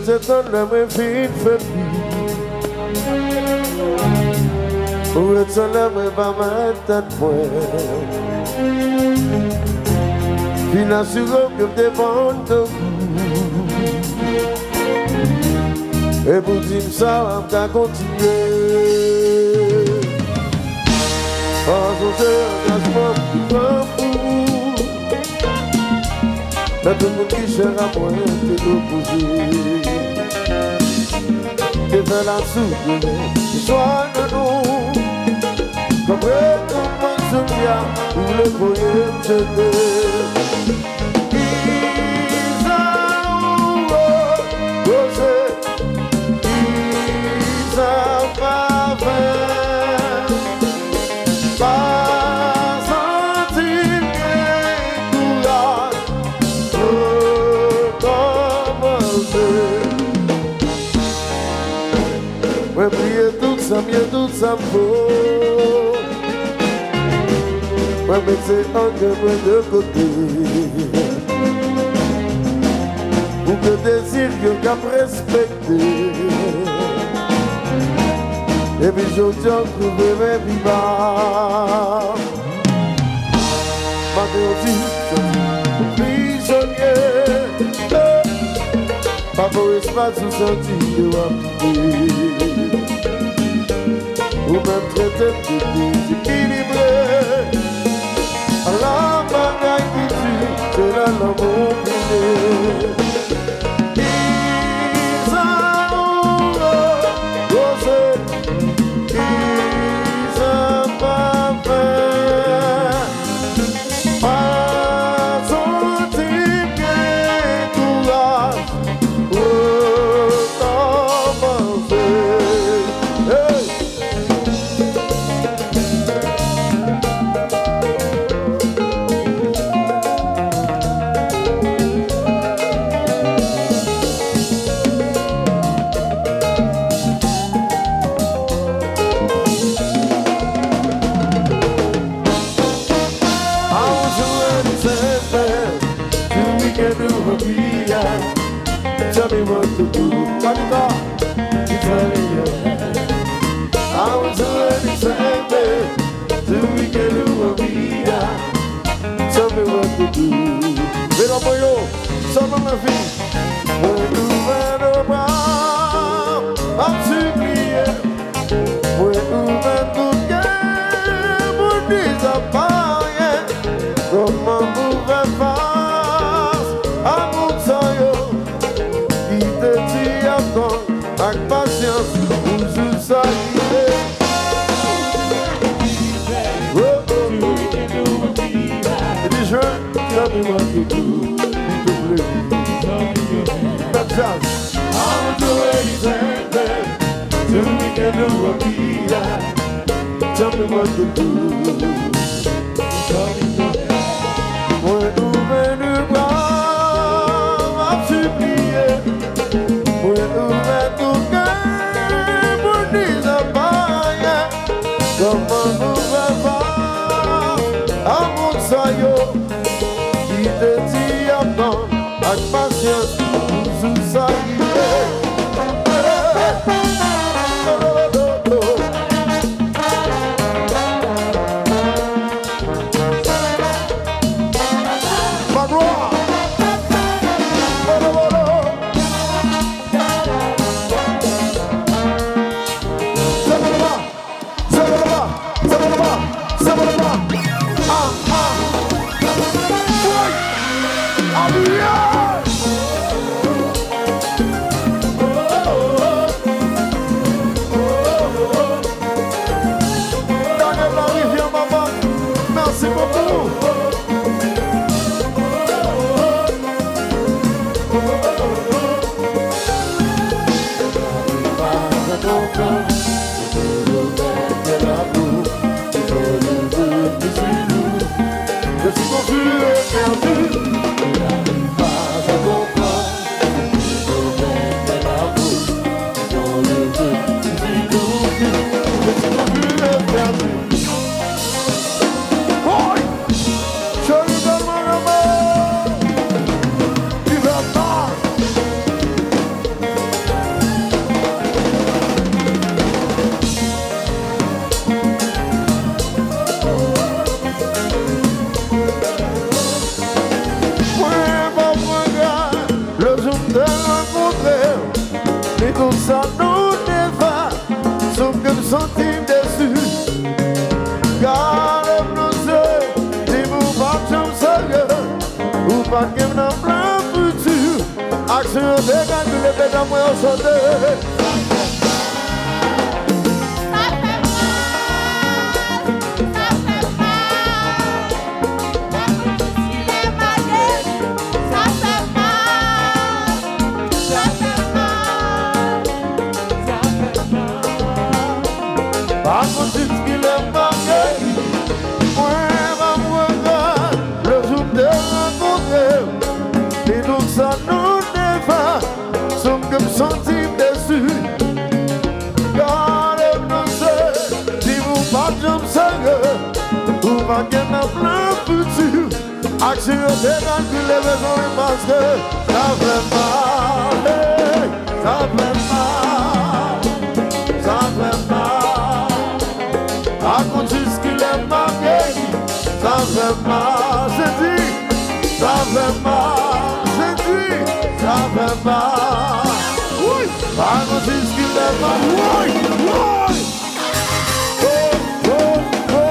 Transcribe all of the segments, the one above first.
c'est un homme infini fait pour être un homme pas mal tête puis assuré que dépend de vous et pour dire ça on va continuer par son engagement pour vous là tout le monde qui cherche à moi t'es l'opposé et faire la soupe soit de nous comme tout le monde se vient pour le poème jeter mieux tout ça faut ouais mais c'est un de côté pour que désir que cap respecter et puis je tiens trouver mes vivants ma aussi prisonnier pas pour espace sous senti de ou même traiter de déséquilibré à la bagaille qui tue, c'est là l'amour privé. Ils ont pas fait pas sentir bien courage tell me what to do. Tell me I was already saying, do we get who we are? Tell me what to do. Vira apoio, só não me vi. Quando vem o mal, a supplier. Quando vem do que por desaparecer, como mover faz a montanha. Avec patience, nous nous saluer. Oh, oh, oh. Et des jeunes, tell me what to do. S'il te plaît. That's just. I'm doing anything. So we can do what we are. Tell me what to do. Moi, ouvert le bras, à supplier. Moi, ouvert tout cœur pour désaparecer. Comment nous faire à mon saillot qui te dit attends avec patience nous saluer. de rencontrer, mais tout ça nous n'est pas, sauf que nous sentimos déçus. Car nous sommes, si vous marchez sérieux, ou pas qu'il n'a plein futur, action des gars que les bêtes à moi ont sauté. Ça nous n'est pas, sommes comme sentimos déçus. Car nous sommes, si vous partez en sérieux, vous manquez dans plein futur. Action des gars que les maisons et parce que ça fait mal, ça fait mal, ça fait mal. À cause de ce qu'il est marqué, ça fait mal, c'est dit, ça fait mal. Ça fait mal. Oui. Pas qu'on dise qu'il est mal. Oui. Oui. Oh, oh, oh.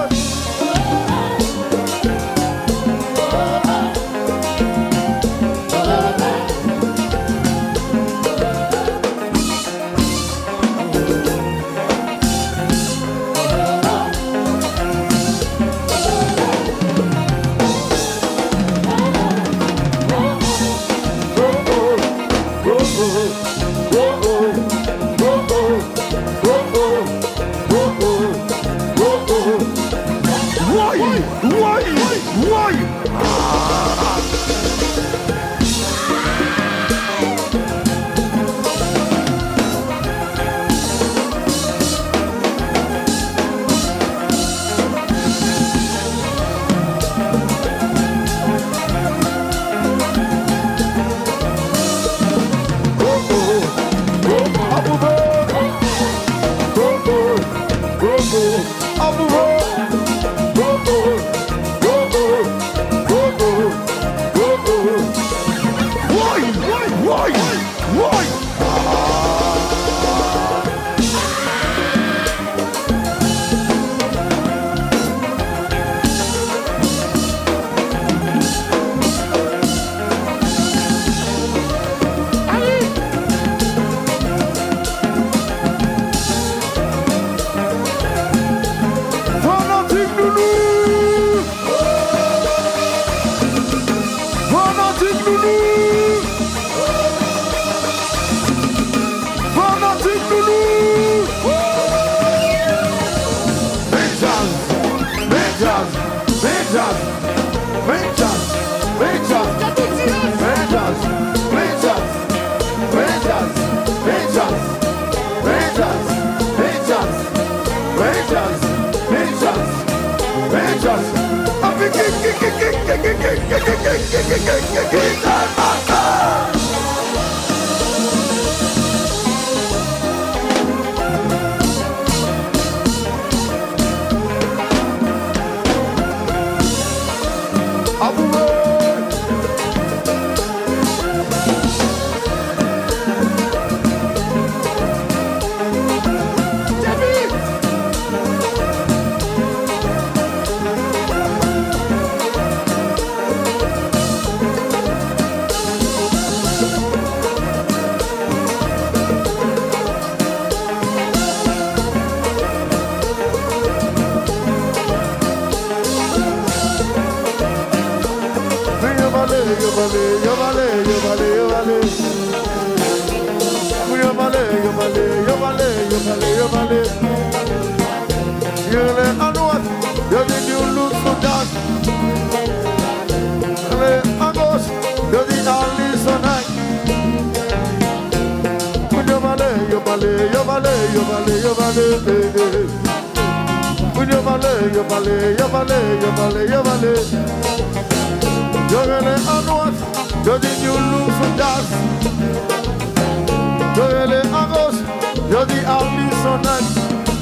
Yo di Alison,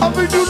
I'll be doing